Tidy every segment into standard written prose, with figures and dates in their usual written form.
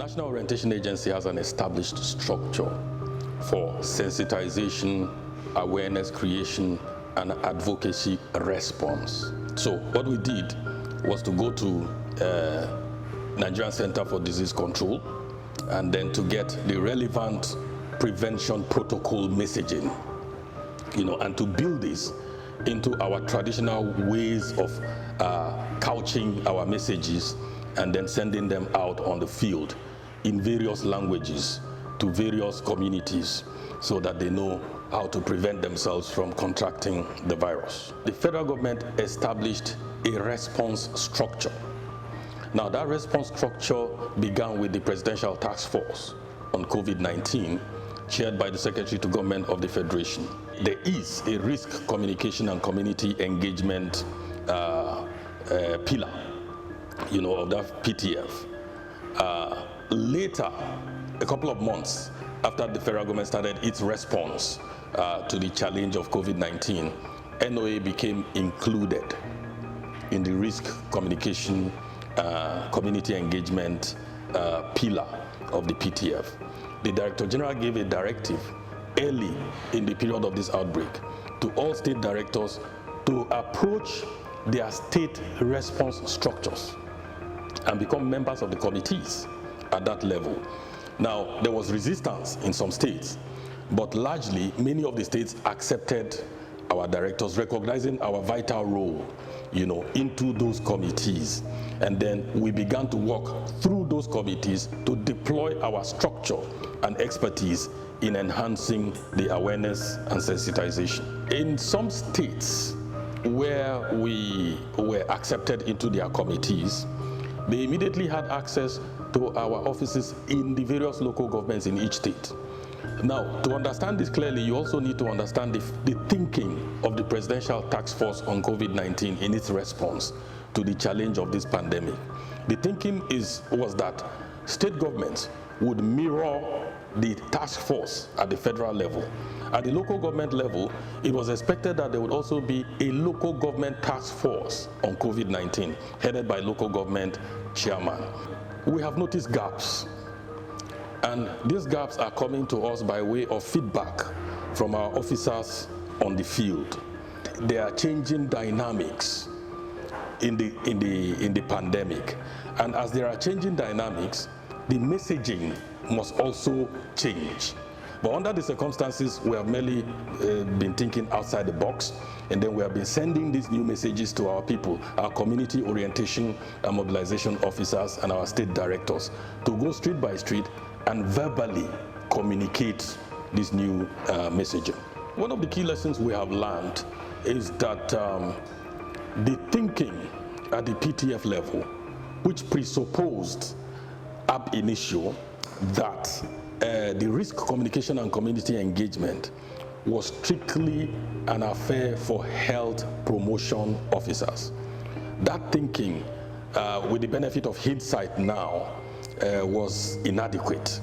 National Orientation Agency has an established structure for sensitization, awareness creation, and advocacy response. So what we did was to go to Nigerian Center for Disease Control and then to get the relevant prevention protocol messaging, and to build this into our traditional ways of couching our messages and then sending them out on the field in various languages to various communities so that they know how to prevent themselves from contracting the virus. The federal government established a response structure. Now, that response structure began with the Presidential Task Force on COVID-19, chaired by the Secretary to Government of the Federation. There is a risk communication and community engagement pillar, of that PTF. Later, a couple of months after the federal government started its response to the challenge of COVID-19, NOA became included in the risk communication, community engagement pillar of the PTF. The Director General gave a directive early in the period of this outbreak to all state directors to approach their state response structures and become members of the committees at that level. Now, there was resistance in some states, but largely many of the states accepted our directors, recognizing our vital role, into those committees. And then we began to work through those committees to deploy our structure and expertise in enhancing the awareness and sensitization. In some states where we were accepted into their committees, they immediately had access to our offices in the various local governments in each state. Now, to understand this clearly, you also need to understand the thinking of the Presidential Task Force on COVID-19 in its response to the challenge of this pandemic. The thinking was that state governments would mirror the task force at the federal level. At the local government level, it was expected that there would also be a local government task force on COVID-19, headed by local government chairman. We have noticed gaps, and these gaps are coming to us by way of feedback from our officers on the field. There are changing dynamics in the pandemic, and as there are changing dynamics, the messaging must also change. But under the circumstances, we have merely been thinking outside the box, and then we have been sending these new messages to our people, our community orientation and mobilization officers and our state directors, to go street by street and verbally communicate this new messaging. One of the key lessons we have learned is that the thinking at the PTF level, which presupposed ab initio that the risk communication and community engagement was strictly an affair for health promotion officers. That thinking, with the benefit of hindsight now, was inadequate.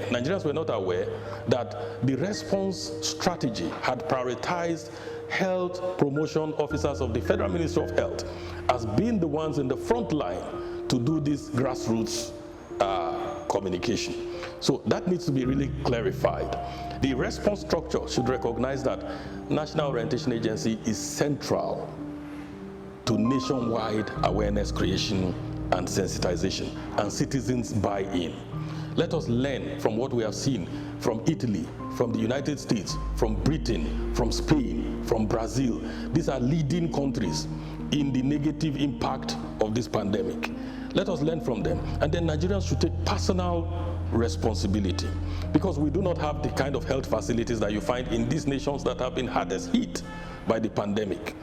Nigerians were not aware that the response strategy had prioritized health promotion officers of the Federal Ministry of Health as being the ones in the front line to do this grassroots communication. So that needs to be really clarified. The response structure should recognize that National Orientation Agency is central to nationwide awareness creation and sensitization and citizens buy-in. Let us learn from what we have seen from Italy, from the United States, from Britain, from Spain, from Brazil. These are leading countries in the negative impact of this pandemic. Let us learn from them. And then Nigerians should take personal responsibility, because we do not have the kind of health facilities that you find in these nations that have been hardest hit by the pandemic.